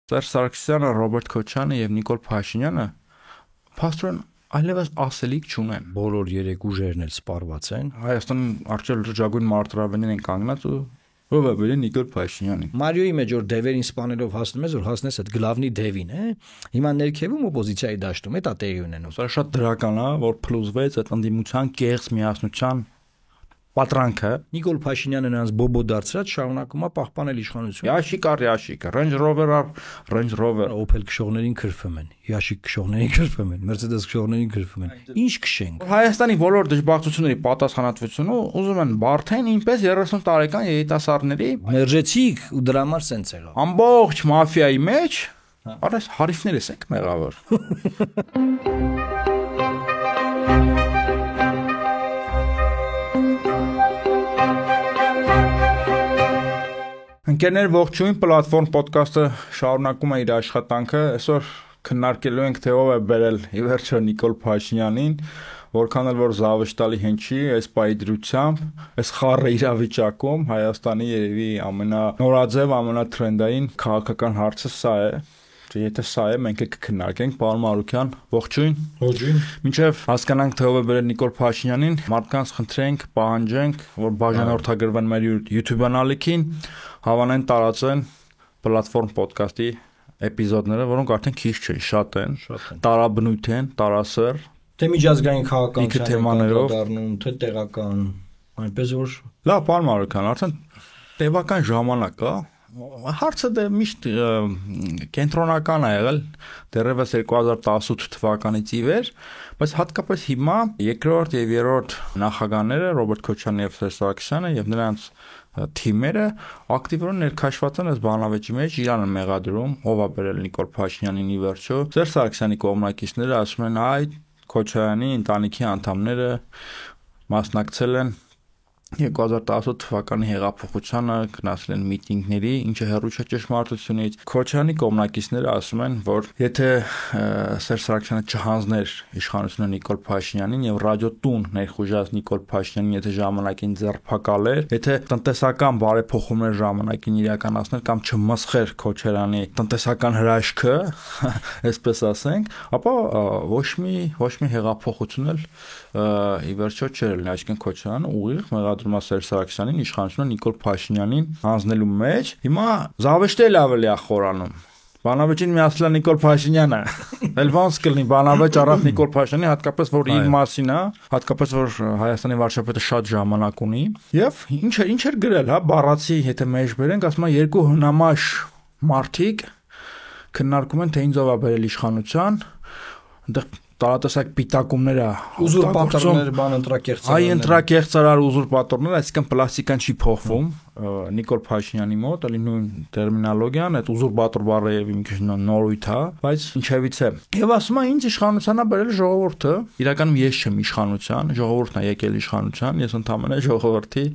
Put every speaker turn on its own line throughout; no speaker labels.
Սերժ Սարգսյանը, Ռոբերտ Քոչարյանը եւ Նիկոլ Փաշինյանը փաստորեն այլևս ասելիք չունեն։
Բոլոր երեք ուժերն էլ սպառված են։
Հայաստանի արչել լրջագույն մարտահրավերին են կանգնած ու ով է բերել Նիկոլ Փաշինյանին։
Մարիոյի մեջ որ դևերին սպանելով հասնում ես որ հասնես այդ գլավնի դևին, հիմա ներքևում օպոզիցիայի դաշտում է դա տեղի ունենում։
Սա շատ դրական է, որ փլուզվեց այդ ընդդիմության կեղծ միասնության պատրանքը։
Նիկոլ Փաշինյանը նրանց բոբո դարձրած շարունակում է պահպանել իշխանությունը։
Yashik, Range Rover,
Opel քշողներին քրվում են, Yashik քշողներին քրվում են, Mercedes քշողներին քրվում են։ Ինչ քշենք։
Հայաստանի բոլոր դժբախտությունների պատասխանատվությունը ուզում են բարթեն ինպես 30 տարեկան երիտասարդների
մերժեցիք ու դրա համար սենց եղավ։
Ամբողջ մաֆիայի մեջ արես հարիֆներս ենք մեղավոր։ Ընկերներ, ողջույն, պլատֆորմ ոդկասթը շարունակում է իր աշխատանքը։ Այսօր քննարկելու ենք թե ով է բերել ի վերջո Նիկոլ Փաշինյանին, որքան էլ որ զավեշտալի հնչի, այս պայդրությամբ, այս խառը իրավիճակում Հայաստանի երևի ամենանորաձև, ամենաթրենդային քաղաքական հարցը սա է։ Եթե սա է, մենք կքննարկենք, պարոն Մարուկյան, ողջույն։
Ողջույն։
Մինչև հասկանանք թե ով է բերել Նիկոլ Փաշինյանին, մարդկանց խնդրենք, պահանջենք, որ բաժանորդագրվեն մեր YouTube ալիքին, հավանեն տարածեն պլատֆորմ ոդկասթի էպիզոդները, որոնք արդեն քիչ չեն, շատ են, տարաբնույթ են, տարասեր,
թե միջազգային քաղաքական
թեմաներով
դառնում, թե տեղական, այնպես որ
լավ, պարոն Մարուկյան, արդեն տևական ժամանակ է։ Հարցը դե միշտ կենտրոնական է եղել դեռևս 2018 թվականից ի վեր, բայց հատկապես հիմա երկրորդ եւ երրորդ նախագահները Ռոբերտ Քոչարյանը եւ Սերժ Սարգսյանը եւ նրանց թիմերը ակտիվորեն ներքաշված են այս բանավեճի մեջ, իրան են մեղադրում, ով է բերել Նիկոլ Փաշինյանին ի վերջո։ Սերժ Սարգսյանի կողմնակիցները ասում են, այ Քոչարյանի ընտանիքի անդամները մասնակցել են 2018 թվականի հեղափոխությանը, գնացել են միտինգների, ինչը հեռու չէ ճշմարտությունից։ Քոչարյանի կողմնակիցները ասում են, որ եթե Սերժ Սարգսյանը չհանձներ իշխանությունը Նիկոլ Փաշինյանին եւ ռադիոտուն ներխուժած Նիկոլ Փաշինյանին, եթե ժամանակին ձերբակալեր, եթե տնտեսական բարեփոխումներ ժամանակին իրականացներ կամ չմսխեր Քոչարյանի տնտեսական հրաշքը, այսպես ասենք, ապա ոչ մի հեղափոխություն էլ ի վերջո չէր լինի, այսինքն Քոչարյանը ուղիղ մեղադրում է Սերժ Սարգսյանին իշխանությունը Նիկոլ Փաշինյանին հանձնելու մեջ։ Հիմա զավեշտել ավելի է խորանում։ Բանավեճին միացել է Նիկոլ Փաշինյանը։ Էլ ոնց կլինի բանավեճ առանց Նիկոլ Փաշինյանի, հատկապես որ իր մասին է, հատկապես որ Հայաստանի վարչապետը շատ ժամանակ ունի։ Եվ ինչ էր գրել, հա, բառացի, եթե մեջ բերենք, ասում է երկու հնամաշ մարդիկ քննարկում են թե ինձ ով է բերել իշխանության, այնտեղ տարատեսակ պիտակումները,
ուզուրպատորներ, բան ընտրակեղծարարներ։
Այ ընտրակեղծարար ուզուրպատորներ, այսինքն պլաստիկան չի փոխվում Նիկոլ Փաշինյանի մոտ, ալի նույն տերմինոլոգիան, այդ ուզուրպատոր բառը եւ մի քիչ նորույթ է, բայց ինչևից է։ Եվ ասում է ինձ իշխանության է բերել ժողովուրդը, իրականում ես չեմ իշխանության, ժողովուրդն է եկել իշխանության, ես ընդհանրապես ժողովրդի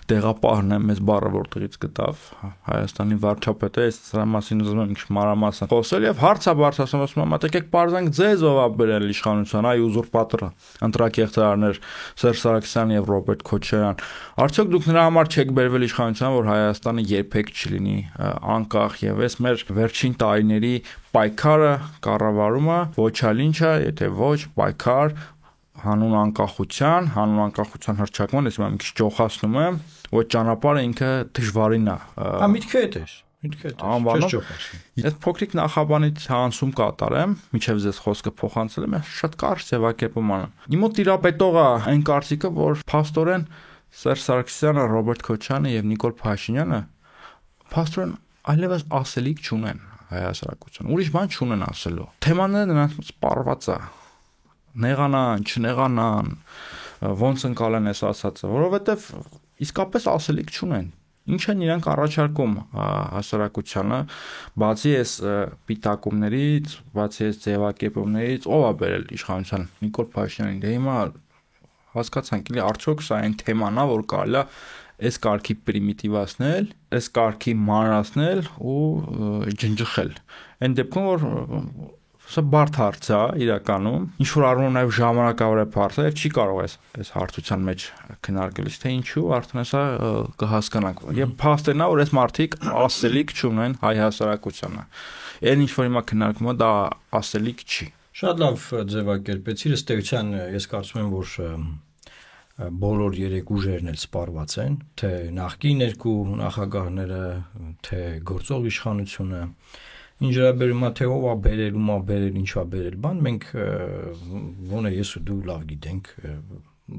տեղապահն եմ, այս բառը որտեղից գտավ Հայաստանի վարչապետը, այս սրա մասին ուզում եմ մի քիչ մանրամասն խոսել եւ հարցը բարձրացնում, ասում եմ, եկեք բարձանք ձեզ ով է բերել իշխանության, այ ուզուրպատորը, ընտրակեղծարարներ Սերժ Սարգսյան եւ Ռոբերտ Քոչարյան։ Արդյոք դուք նրա համար չեք բերվել իշխանության, որ Հայաստանը երբեք չլինի անկախ եւ այս մեր վերջին տարիների պայքարը, կառավարումը ոչ այլ ինչ է, եթե ոչ պայքար հանուն անկախության հռչակման, ես մի քիչ ճոխացնում եմ, ոչ ճանապարհը ինքը դժվարին է։
Միտքը է դեր։
Ես փոքրիկ նախաբանից հանցում կատարեմ, միջև ձեզ խոսքը փոխանցել եմ, շատ կարճ ձևակերպում անեմ։ Իմ մոտ տիրապետող է այն կարծիքը, որ փաստորեն Սերժ Սարգսյանը, Ռոբերտ Քոչարյանը եւ Նիկոլ Փաշինյանը փաստորեն այլևս ասելիք չունեն հայասարակություն։ Ուրիշ բան չունեն ասելու։ Թեմաները նրանց սպառված է։ Նեղանան, չնեղանան, ոնց ընկալեն այս ասածը, որովհետեւ իսկապես ասելիք չունեն։ Ինչ են իրանք առաջարկում հասարակությանը, բացի այս պիտակումներից, բացի այս ձևակերպումներից, ով է բերել իշխանության Նիկոլ Փաշինյանին։ Դե հիմա հասկացանք, էլի արդյոք սա այն թեման է, որ կարելի է այս կարգի պրիմիտիվացնել, այս կարգի մանրացնել ու ջնջխել։ Այն դեպքում, որ Սա բարդ հարց է իրականում, ինչ որ առնում նաև ժամանակավոր է հարցը, չի կարող այս հարցության մեջ քննարկելիս, թե ինչու արդեն սա կհասկանանք։ Եվ փաստն է, որ այս մարդիկ ասելիք չունեն հայ հասարակությանը։ Այն ինչ որ հիմա քննարկվում է, դա ասելիք չի։
Շատ լավ ձևակերպեցիր, ըստ էության ես կարծում եմ, որ բոլոր երեք ուժերն էլ սպառված են, թե նախկին երկու նախագահները, թե գործող իշխանությունը, ինչ վերաբերում է թե ով է բերել, ում է բերել, ինչ է բերել, բան մենք ոնե ես ու դու լավ գիտենք,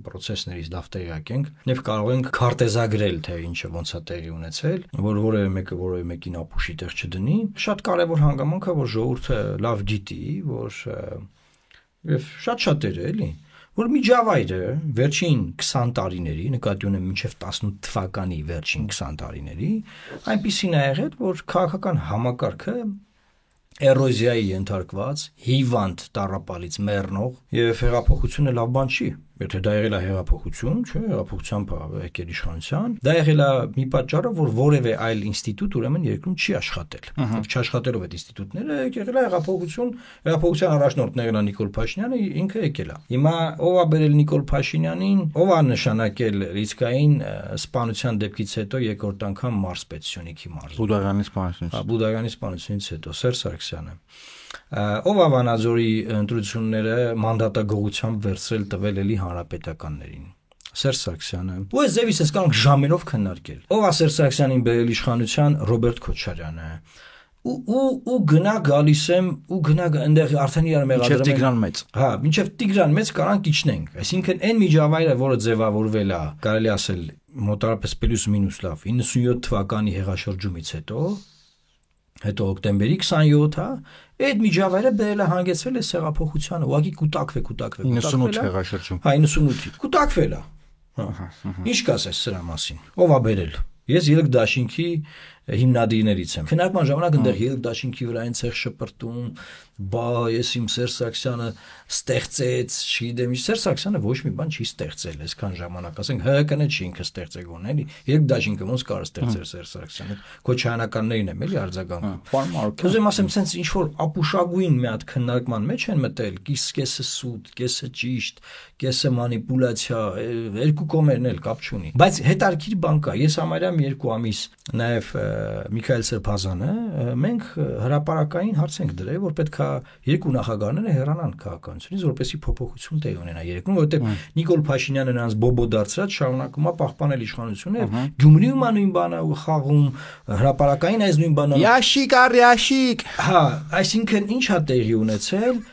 process-ներից լավ տեղյակ ենք, եւ կարող ենք քարտեզագրել, թե ինչը ոնց է տեղի ունեցել, որ որևէ մեկը որևէ մեկին ապուշի տեղ չդնի։ Շատ կարեւոր հանգամանք է, որ ժողովուրդը լավ գիտի, որ եւ շատ էր էլի, որ միջավայրը վերջին 20 տարիների, նկատի ունեմ մինչև 18 թվականի վերջին 20 տարիների, այնպիսին է եղել, որ քաղաքական համակարգը էրոզիայի ենթարկված, հիվանդ տառապալից մեռնող եւ հեղափոխությունը լավ բան չի։ Եթե դա եղել է հեղափոխություն, չէ, հեղափոխությամբ եկել իշխանության, դա եղել է մի պատճառով, որ որևէ այլ ինստիտուտ ուրեմն երկրում չի աշխատել։ Եվ չաշխատելով այդ ինստիտուտները եկել է հեղափոխություն, հեղափոխության առաջնորդն եղել է Նիկոլ Փաշինյանը, ինքը եկել է։ Հիմա ով է բերել Նիկոլ Փաշինյանին, ով է նշանակել ռիսկային սպանության դեպքից հետո երկրորդ անգամ մարզպետությունիքի մարզ։
Բուդաղյանի սպանությունից։
Բուդաղյանի սպանությունից հետո Սերժ Սարգսյանը։ Ով է Վանաձորի ընտրությունները մանդատագողությամբ վերցրել տվել էլի հանրապետականներին։ Սերժ Սարգսյանը։ Ու այս ձևից ես կարող ժամերով քննարկել։ Ով է Սերժ Սարգսյանին բերել իշխանության Ռոբերտ Քոչարյանը։ Ու գնա գալիս եմ ու գնա այնտեղ արդեն իրար մեղադրում
են Տիգրան Մեծ։
Հա, մինչև Տիգրան Մեծ կարանք իջնենք։ Այսինքն այն միջավայրը, որը ձևավորվել է, կարելի ասել մոտարապես պլյուս մինուս լավ 97 թվականի հեղաշրջումից հետո օկտեմբերի 27-ը, այդ միջավայրը բերել է հանգեցրել է հեղափոխությանը, ուղղակի կուտակվել։
98 հեղաշրջում։
Հա, 98-ի։ Կուտակվել է։ Հա։ Ինչ կասես սրա մասին։ Ով է բերել։ Ես ելք դաշինքի հիմնադիրներից եմ։ Քննարկման ժամանակ այնտեղ ելք դաշինքի վրա են ցեղ շպրտում, բա ես իմ Սերժ Սարգսյանը ստեղծեց, չգիտեմ, Սերժ Սարգսյանը ոչ մի բան չի ստեղծել, այսքան ժամանակ, ասենք ՀՀԿ-ն չի ինքը ստեղծել գոնե, էլի։ Ելք դաշինքը ոնց կարող ստեղծել Սերժ Սարգսյանը։ Քոչարյանականներին եմ էլի արձագանքում։ Ուզում ասեմ, sense ինչ որ ապուշագույն մի հատ քննարկման մեջ են մտել, կեսը սուտ, կեսը ճիշտ, կեսը մանիպուլյացիա, երկու կողմերն էլ կապ չունի։ Բայց հետարքիր բան կա, ես համարյա մի 2 ամիս նաև Միքայել Սրբազանը, մենք հրապարակային հարց ենք դրել, որ պետք է երկու նախագահները հեռանան քաղաքականությունից, որպեսզի փոփոխություն տեղի ունենա երկրում, որովհետև Նիկոլ Փաշինյանը նրանց բոբո դարձրած շարունակում է պահպանել իշխանությունը եւ Գյումրիում նույն բանը խաղում, հրապարակային այս նույն բանը։
Յաշիկ առ յաշիկ։
Հա, այսինքն ինչ է տեղի ունեցել։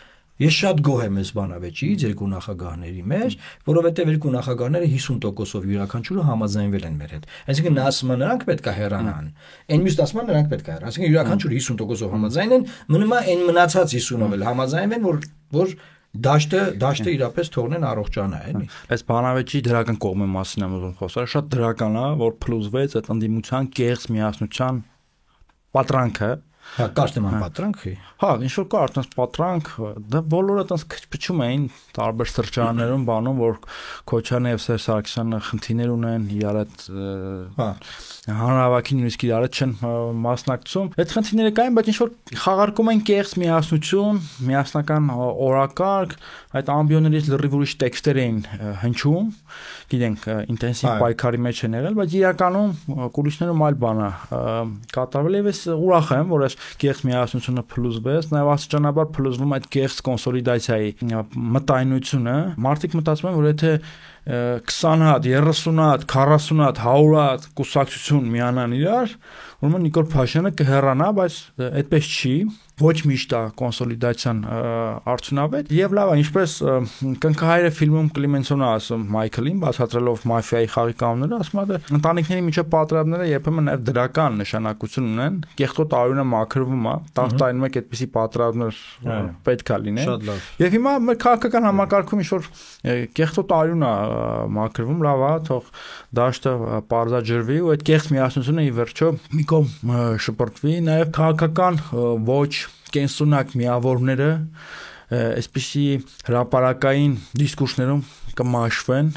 Ես շատ գոհ եմ այս բանավեճից երկու նախագահների մեջ, որովհետև երկու նախագահները 50%-ով յուրաքանչյուրը համաձայնվել են մեր հետ։ Այսինքն նա ասում է նրանք պետք է հեռանան։ Այն մյուս ասում է նրանք պետք է հեռանան։ Այսինքն յուրաքանչյուրը 50%-ով համաձայն են, մնում է այն մնացած 50-ով էլ համաձայնվեն, որ դաշտը իրապես թողնեն առողջանա, էլի։
Այս բանավեճի դրական կողմի մասին եմ ուզում խոսալ, շատ դրական է, որ փլուզվեց այդ ընդդիմության կեղծ միասնության պատրանքը։
Հա, կարծեմ պատրանք։
Հա, ինչ որ կա այդպես պատրանք, դա բոլորը այդպես քչփչում էին տարբեր սրճարաններում բանում, որ Քոչարյանը եւ Սերժ Սարգսյանը խնդիրներ ունեն, իրար այդ հանրահավաքին նույնիսկ իրար չեն մասնակցում։ Այդ խնդիրները կային, բայց ինչ որ խաղարկում են կեղծ միասնություն, միասնական օրակարգ, այդ ամբիոններից լրիվ ուրիշ տեքստեր էին հնչում, գիտենք, ինտենսիվ պայքարի մեջ են եղել, բայց իրականում կուլիսներում այլ բան է կատարվել եւ ես ուրախ եմ, որ այս կեղծ միասնությունը փլուզվեց, նաեւ աստիճանաբար փլուզվում այդ կեղծ կոնսոլիդացիայի մտայնությունը։ Մարդիկ մտածում են, որ եթե 20 հատ, 30 հատ, 40 հատ, 100 հատ կուսակցություն միանան իրար, ուրեմն Նիկոլ Փաշինյանը կհեռանա, բայց այդպես չի, ոչ միշտ է կոնսոլիդացիան արդյունավետ եւ լավ է, ինչպես Կնքահայրը ֆիլմում Կլիմենցոնը ասում Մայքլին, բացատրելով մաֆիայի խաղի կանոնները, ասում է, ընտանիքների միջև պատերազմները երբեմն նաեւ դրական նշանակություն ունեն, կեղտոտ արյունը մաքրվում է, տարտայնում եք այդպիսի պատերազմներ պետք է լինեն։ Եվ հիմա մեր քաղաքական համակարգում ինչ որ կեղտոտ արյուն է մաքրվում, լավ է, թող դաշտը պարզաջրվի ու այդ կեղծ միասնությունը ի վերջո մի կողմ շպրտվի, նաեւ քաղաքական ոչ կենսունակ միավորները այսպիսի հրապարակային դիսկուրսներում կմաշվեն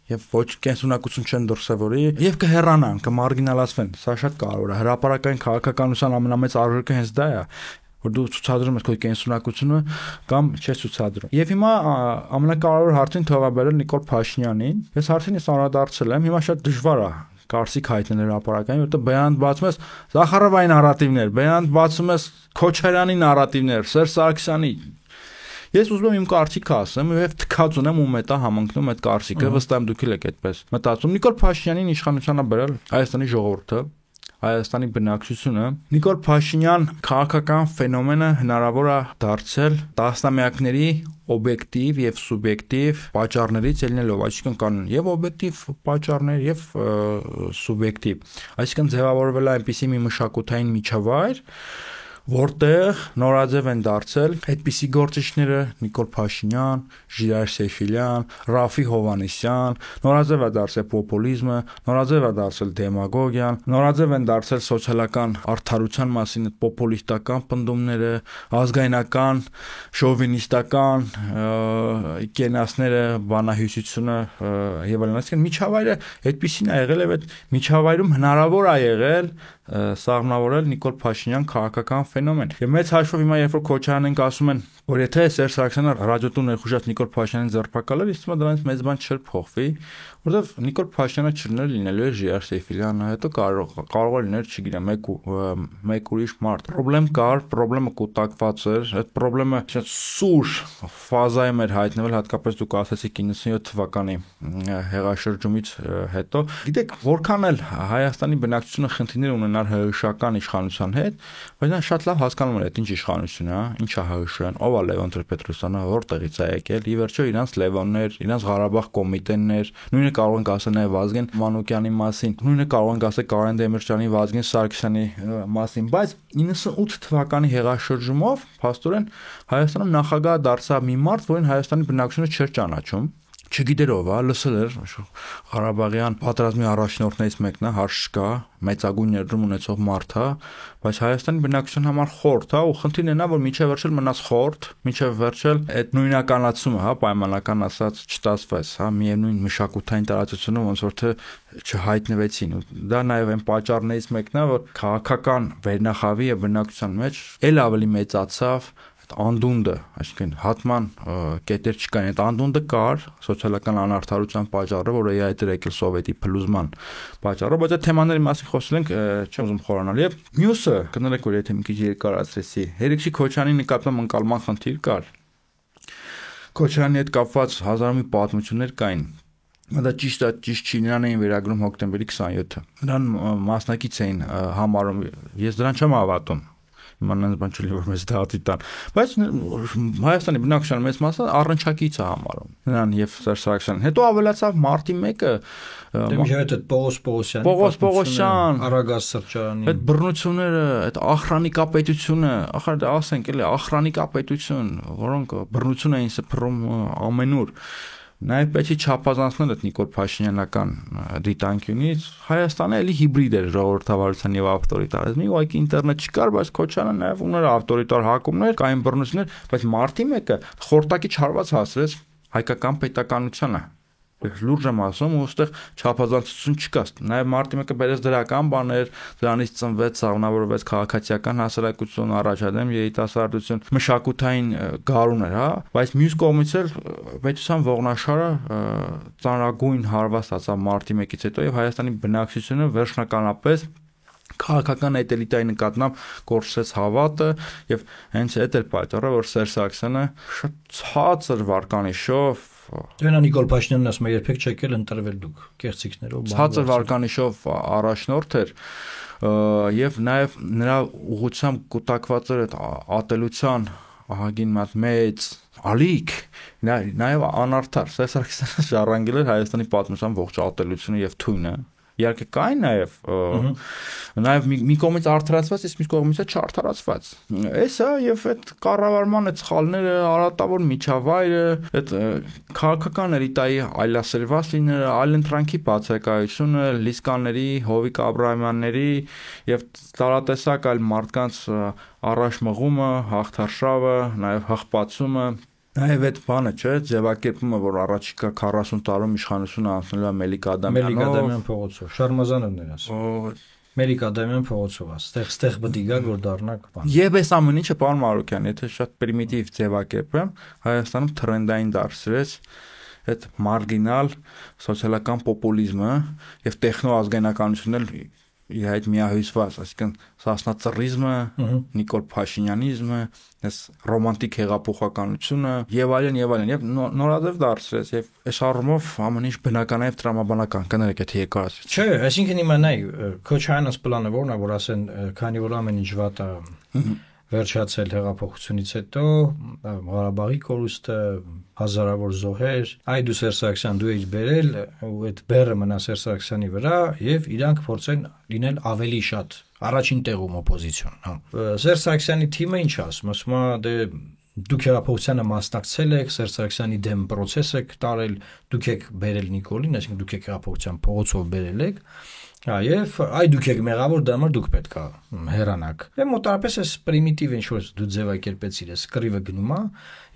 եւ ոչ կենսունակություն չեն դրսևորի եւ կհեռանան, կմարգինալացվեն։ Սա շատ կարեւոր է։ Հրապարակային քաղաքականության ամենամեծ արժեքը հենց դա է։ որ դու ցուցադրում ես քո կենսունակությունը կամ չես ցուցադրում։ Եվ հիմա ամենակարևոր հարցին թողաբերել Նիկոլ Փաշինյանին։ Ես հարցին անդրադարձել եմ, հիմա շատ դժվար է կարծիք հայտնել հրապարակային, որտեղ բերանդ բացում ես Զախարովայի նարատիվներ, բերանդ բացում ես Քոչարյանի նարատիվներ, Սերժ Սարգսյանի։ Ես ուզում եմ իմ կարծիքը ասեմ եւ թքած ունեմ ում էտա համընկնում այդ կարծիքը, վստահ եմ դուք էլ եք այդպես մտածում։ Նիկոլ Փաշինյանին իշխանությանը բերել Հայաստանի ժողովուրդը, Հայաստանի բնակչությունը, Նիկոլ Փաշինյան քաղաքական ֆենոմենը հնարավոր է դարձել տասնամյակների օբյեկտիվ եւ սուբյեկտիվ պատճառներից ելնելով, այսինքն կան եւ օբյեկտիվ պատճառներ եւ սուբյեկտիվ, այսինքն ձևավորվել է այնպիսի մի մշակութային միջավայր, որտեղ նորաձև են դարձել այդպիսի գործիչները Նիկոլ Փաշինյան, Ժիրայր Սեֆիլյան, Ռաֆի Հովհաննիսյան, նորաձև է դարձել պոպուլիզմը, նորաձև է դարձել դեմագոգիան, նորաձև են դարձել սոցիալական արդարության մասին այդ պոպուլիստական պնդումները, ազգայնական, շովինիստական կենասները, բանահյուսությունը եւ այլն, այսինքն միջավայրը այդպիսին է եղել եւ այդ միջավայրում հնարավոր է եղել սաղմնավորել Նիկոլ Փաշինյան քաղաքական ֆենոմեն։ Եվ մեծ հաշվով հիմա երբ որ Քոչարյանին ասում են, որ եթե Սերժ Սարգսյանը ռադիոտուն ներխուժած Նիկոլ Փաշինյանին ձերբակալել, իսկ դրանից մեծ բան չէր փոխվի, որովհետև Նիկոլ Փաշինյանը չլիներ լինելու էր Ժիրայր Սեֆիլյանը, հետո կարող է լիներ, չգիտեմ, մեկ ուրիշ մարդ։ Պրոբլեմ կար, պրոբլեմը կուտակված էր, այդ պրոբլեմը շատ սուր ֆազայում էր հայտնվել, հատկապես դուք ասացիք 97 թվականի հեղաշրջումից հետո։ Գիտեք, որքան էլ Հայաստանի բնակչությունը խնդիրներ ունենար ՀՀՇ-ական իշխանության հետ, բայց նա շատ լավ հասկանում էր այդ ինչ իշխանություն է, ինչ է ՀՀՇ-ն, ով է Լևոն Տեր-Պետրոսյանը, որտեղից է եկել, ի վերջո իրանց Լևոններ, իրանց Ղարաբաղ կոմիտեներ, նույնը կարող ենք ասել նաև Վազգեն Մանուկյանի մասին, նույնը կարող ենք ասել Կարեն Դեմիրճյանի, Վազգեն Սարգսյանի մասին, բայց 98 թվականի հեղաշրջումով փաստորեն Հայաստանում նախագահ դարձավ մի մարդ, որին Հայաստանի բնակչությունը չէր ճանաչում, չգիտեր ով է, լսել էր Ղարաբաղյան պատերազմի առաջնորդներից մեկն է, հարց չկա, մեծագույն ներդրում ունեցող մարդ է, բայց Հայաստանի բնակչության համար խորթ է, ու խնդիրն է նա, որ միջև վերջել մնաց խորթ, միջև վերջել այդ նույնականացումը, հա, պայմանական ասած չստացվեց, հա, միևնույն մշակութային տարածությունում ոնց որ թե չհայտնվեցին։ Դա նաև այն պատճառներից մեկն է, որ քաղաքական վերնախավի եւ բնակչության մեջ ել ավելի մեծացավ անդունդը, այսինքն հատման կետեր չկային, այդ անդունդը կար սոցիալական անարդարության պատճառով, որը այդ էր եկել սովետի փլուզման պատճառով, բայց այդ թեմաների մասին խոսել ենք, չեմ ուզում խորանալ։ Եվ մյուսը, կներեք, որ եթե մի քիչ երկարացրեցի, Հերիքսի Քոչարյանի նկատմամբ ընկալման խնդիր կար։ Քոչարյանի հետ կապված հազար մի պատմություններ կային։ Դա ճիշտ է, ճիշտ չի, նրան էին վերագրում հոկտեմբերի 27-ը։ Նրան մասնակից էին համարում, ես դրան չեմ հավատում։ Մանանց բան չլի որ մեզ դատի տան, բայց Հայաստանի բնակչության մեծ մասը առնչակից է համարում նրան եւ Սերժ Սարգսյանին։ Հետո ավելացավ մարտի 1-ը,
դեմիջայդ Պողոս Պողոսյան, Արագած սրճարանի
այդ բռնությունները, այդ ախրանիկապետությունը, ախր ասենք էլի ախրանիկապետություն, որոնք բռնություն էին սփռում ամենուր։ Նաև պետք է չափազանցնել այդ Նիկոլ Փաշինյանական դիտանկյունից, Հայաստանը էլի հիբրիդ էր ժողովրդավարության եւ ավտորիտարիզմի, ուղղակի ինտերնետ չկար, բայց Քոչարյանը նաև ուներ ավտորիտար հակումներ, կային բռնություններ, բայց մարտի 1-ը խորտակի չարված հասրեց հայկական պետականությանը։ Լուրջ եմ ասում, ու այստեղ չափազանցություն չկա։ Նաև մարտի 1-ը բերեց դրական բաներ, դրանից ծնվեց, սաղմնավորվեց քաղաքացիական հասարակություն, առաջադեմ երիտասարդություն, մշակութային գարուներ, հա, բայց մյուս կողմից էլ պետության ողնաշարը ծանրագույն հարված ստացավ մարտի 1-ից հետո եւ Հայաստանի բնակչությունը վերջնականապես քաղաքական էլիտայի նկատմամբ կորցրեց հավատը եւ հենց այդ էր պատճառը, որ Սերժ Սարգսյանը շատ ցածր վարկանիշով
Դենա Նիկոլ Փաշինյանն ասում է երբեք չեկել ընտրվել դուք կեղծիքներով
ցածր վարկանիշով առաջնորդ էր եւ նաեւ նրա ուղղությամբ կուտակված էր այդ ատելության ահագին մեծ ալիք նաեւ անարդար Սերժ Սարգսյանը ժառանգել էր Հայաստանի պատմության ողջ ատելությունը եւ թույնը իհարկե կային նաև մի կողմից արդարացված, իսկ մյուս կողմից չարդարացված։ Էսա եւ այդ կառավարման այդ սխալները, արատավոր միջավայրը, այդ քաղաքական էլիտայի այլասերված լինելը, այլընտրանքի բացակայությունը, լիսկաների, Հովիկ Աբրահամյանների եւ տարատեսակ այլ մարդկանց առաջ մղումը, հաղթարշավը, նաև հղպացումը Նաև այդ բանը չէ, ձևակերպումը, որ առաջիկա 40 տարում իշխանությունը անցնելու է Մելիք Ադամյանով
փողոցով, Շարմազանովն էր ասում։ Մեր ակադեմիան փողոցով է, ստեղ պետք է գա որ դառնակ բան։
Եվ այս ամեն ինչը պարոն Մարուկյան, եթե շատ պրիմիտիվ ձևակերպեմ, Հայաստանում թրենդային դարձրեց այդ մարգինալ սոցիալական պոպուլիզմը եւ տեխնոազգայնականությունն էլ իր այդ միահյուսված, այսինքն սասնածռիզմը, Նիկոլ Փաշինյանիզմը, այս ռոմանտիկ հեղափոխականությունը եւ այլն եւ նորաձև դարձրեց եւ այս առումով ամեն ինչ բնական է եւ տրամաբանական կներեք եթե երկարացրեց։
Չէ, այսինքն հիմա նայ Քոչարյանս պլանը որն է որ ասեն քանի որ ամեն ինչ վատ է վերջացել հեղափոխությունից հետո Ղարաբաղի կորուստը հազարավոր զոհեր այ դու Սերժ Սարգսյան դու եք բերել ու այդ բեռը մնա Սերժ Սարգսյանի վրա եւ իրանք փորձեն լինել ավելի շատ առաջին տեղում օպոզիցիոն հա Սերժ Սարգսյանի թիմը ինչ ասում ասում է դե դուք հեղափոխությանը մասնակցել եք Սերժ Սարգսյանի դեմ process եք տարել դուք եք բերել Նիկոլին այսինքն դուք եք հեղափոխության փողոցով բերել եք Եվ այ դուք եք մեղավոր դա համար դուք պետք է հեռանաք։ Եվ մոտարապես էս պրիմիտիվ ինչ որ դու ձևակերպեցիր, էս կռիվը գնում է,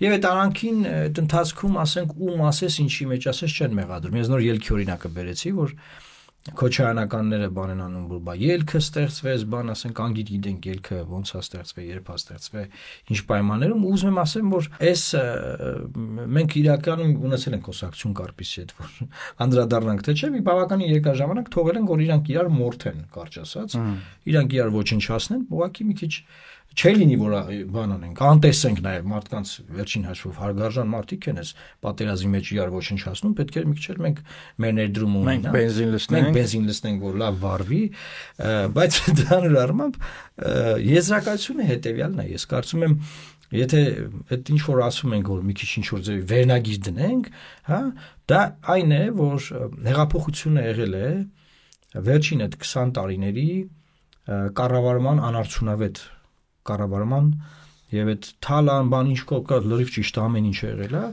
եւ այդ արանքին այդ ընթացքում ասենք ում ասես ինչի մեջ ասես չեն մեղադրում։ Ես նոր ելքի օրինակը բերեցի, որ Քոչարյանականները բան են անում, որ բա ելքը ստեղծվեց, բան ասենք անգիր գիտենք ելքը ոնց է ստեղծվել, երբ է ստեղծվել, ինչ պայմաններում, ուզում եմ ասեմ, որ այս մենք իրականում ունեցել ենք խոսակցություն Կարպիսի հետ, որ անդրադառնանք թե չէ, մի բավականին երկար ժամանակ թողել են, որ իրանք իրար մորթեն, կարճ ասած, իրանք իրար ոչնչացնեն, ուղղակի մի քիչ Չէ լինի որ բան անենք, անտեսենք նաև մարդկանց վերջին հաշվով հարգարժան մարդիկ են, պատերազմի մեջ իրար ոչնչացնում, պետք է մի քիչ մենք մեր ներդրում ունենանք։ Մենք բենզին լցնենք, որ լավ վառվի, բայց դրանով առմամբ եզրակացությունը հետեւյալն է, ես կարծում եմ, եթե այդ ինչ որ ասում ենք, որ մի քիչ ինչ որ ձևի վերնագիր դնենք, հա, դա այն է, որ հեղափոխությունը եղել է վերջին այդ 20 տարիների կառավարման անարդյունավետ կառավարման եւ այդ թալան բան ինչ կա լրիվ ճիշտ ամեն ինչ եղել է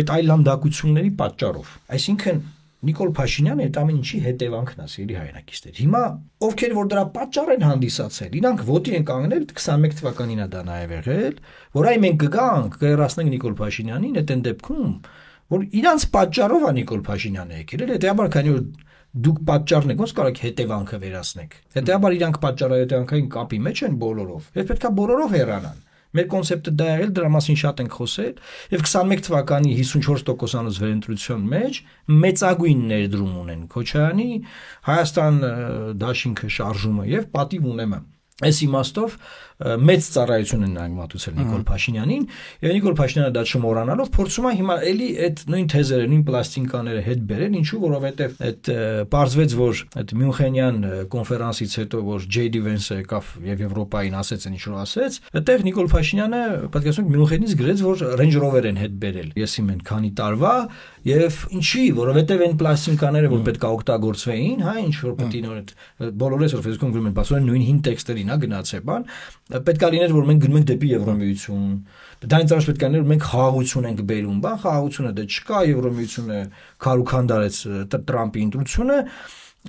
այդ այլանդակությունների պատճառով այսինքն Նիկոլ Փաշինյանը այդ ամեն ինչի հետևանքն է սիրելի հայրենակիցներ հիմա ովքեր որ դրա պատճառ են հանդիսացել իրանք ոտի են կանգնել 21 թվականին է դա նաեւ եղել որ այ մենք կգանք կերասնենք Նիկոլ Փաշինյանին այդ դեպքում որ իրանց պատճառով է Նիկոլ Փաշինյանը եկել հետեւաբար քանի որ դուք պատճառն եք ոնց կարող հետևանքը վերացնեք հետեւաբար իրանք պատճառահետևանքային կապի մեջ են բոլորով եւ պետքա բոլորով հեռանան մեր կոնցեպտը դա եղել դրա մասին շատ ենք խոսել եւ 21 թվականի 54%-անոց վերընտրության մեջ մեծագույն ներդրում ունեն Քոչարյանի Հայաստան դաշինքը շարժումը եւ պատիվ ունեմը Այս իմաստով մեծ ծառայություն են նրանք մատուցել Նիկոլ Փաշինյանին եւ Նիկոլ Փաշինյանը դա չմոռանալով փորձում է հիմա էլի այդ նույն թեզերը, նույն պլաստինկաները հետ բերել, ինչու որովհետեւ այդ պարզվեց, որ այդ Մյունխենյան կոնֆերանսից հետո որ J.D. Vance եկավ եւ Եվրոպային ասեց ինչ որ ասեց, այդտեղ Նիկոլ Փաշինյանը պատկերացնեք Մյունխենից գրեց, որ Range Rover են հետ բերել։ Եսի մեն քանի տարվա եւ ինչի, որովհետեւ այն պլաստինկաները որ պետք է օգտագործվեին, հա, ինչ որ պետք է նոր բոլորս որ Facebook-ում գրում են, բացօր նույն հին տեքստերին հա գնացե բան պետք է լիներ որ մենք գնում ենք դեպի Եվրոմիություն դրանից առաջ պետք է լիներ մենք խաղաղություն ենք բերում բան խաղաղությունը դե չկա Եվրոմիությունը քարուքանդարեց Տրամպի ընտրությունը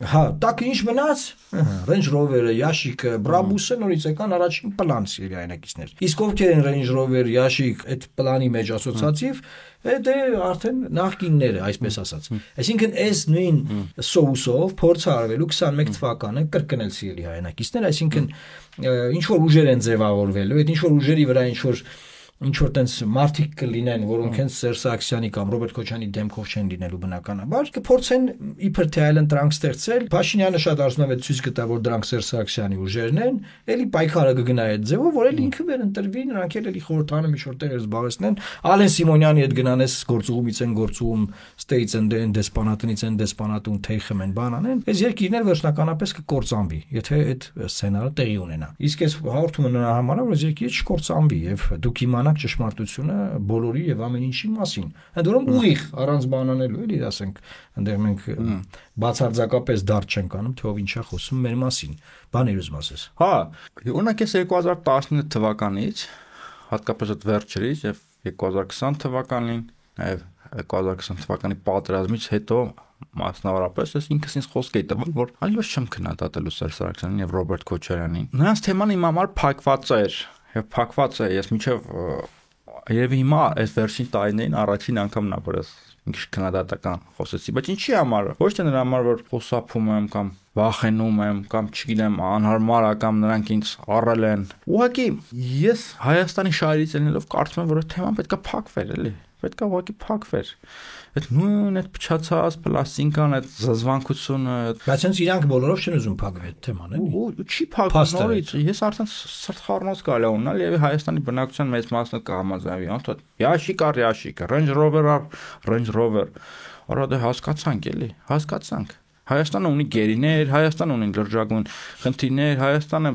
հա տակ ինչ մնաց Range Rover-ը Yashik-ը Brabus-ը նորից եկան առաջին պլան սիրելի հայրենակիցներ իսկ ովքեր են Range Rover Yashik այդ պլանի մեջ ասոցիատիվ դե արդեն նախկինները այսպես ասած այսինքն այս նույն սոուսով փորձ արվելու 21 թվականը կրկնել սիրելի հայրենակիցներ այսինքն ինչ որ ուժեր են ձևավորվելու այդ ինչ որ ուժերի վրա ինչ որ տենց մարդիկ կլինեն, որոնք հենց Սերժ Սարգսյանի կամ Ռոբերտ Քոչարյանի դեմքով չեն լինելու բնականաբար, կփորձեն իբր թե այլն տրանք ստեղծել։ Փաշինյանը շատ արդյունավետ ցույց կտա, որ դրանք Սերժ Սարգսյանի ուժերն են, էլի պայքարը կգնա այդ ձևով, որ էլի ինքը վերընտրվի, նրանք էլի խորհրդանը մի շորտեղ զբաղեցնեն։ Ալեն Սիմոնյանի հետ գնանես գործուղումից են գործում, states and դեսպանատնից են դեսպանատուն թեյխմ են բան անեն։ Այս երկիրն էլ վերջնականապես կկործանվի, եթե այդ սցենարը տեղի ունենա։ Իսկ այս հաղորդումը նրա համար է, որ այս երկիրը չկործանվի եւ դուք իմանաք ճշմարտությունը բոլորի եւ ամեն ինչի մասին։ Ընդ որում ուղիղ առանց բանանելու էլի ասենք, այնտեղ մենք բացարձակապես դարձ չենք անում, թե ով ինչա խոսում մեր մասին։ Բաներ ուզում ասես։
Հա, օրինակ ես 2019 թվականից, հատկապես այդ վերջերից եւ 2020 թվականին, նաեւ 2020 թվականի պատերազմից հետո մասնավորապես ես ինքս ինձ խոսք էի տվել, որ այլևս չեմ քննադատելու Սերժ Սարգսյանին եւ Ռոբերտ Քոչարյանին։ Նրանց թեման իմ համար փակված էր եւ փակված է։ Ես մինչեւ երևի հիմա այս վերջին տարիներին առաջին անգամն է, որ ես ինքս քննադատական խոսեցի, բայց ինչի համար, ոչ թե նրա համար, որ խոսափում եմ կամ վախենում եմ կամ չգիտեմ անհարմար է կամ նրանք ինձ առել են։ Ուղղակի ես Հայաստանի շահերից ելնելով կարծում եմ, որ այդ թեման պետքա փակվեր, էլի։ Պետքա ուղղակի փակվեր։ Այդ նույն այդ փչացած պլաստիկան, այդ զզվանքությունը,
բայց հենց իրանք բոլորով չեն ուզում փակվել թեման, էլի։
Ու չի փակվում նորից։ Ես արդեն սրտխառնոց կարելի ունենալ եւ Հայաստանի բնակչության մեծ մասը կհամաձայնվի, անթոթ։ Ящիկ, Range Rover, արա դե հասկացանք, էլի, հասկացանք։ Հայաստանը ունի գերիներ, Հայաստանը ունի լրջագույն խնդիրներ, Հայաստանը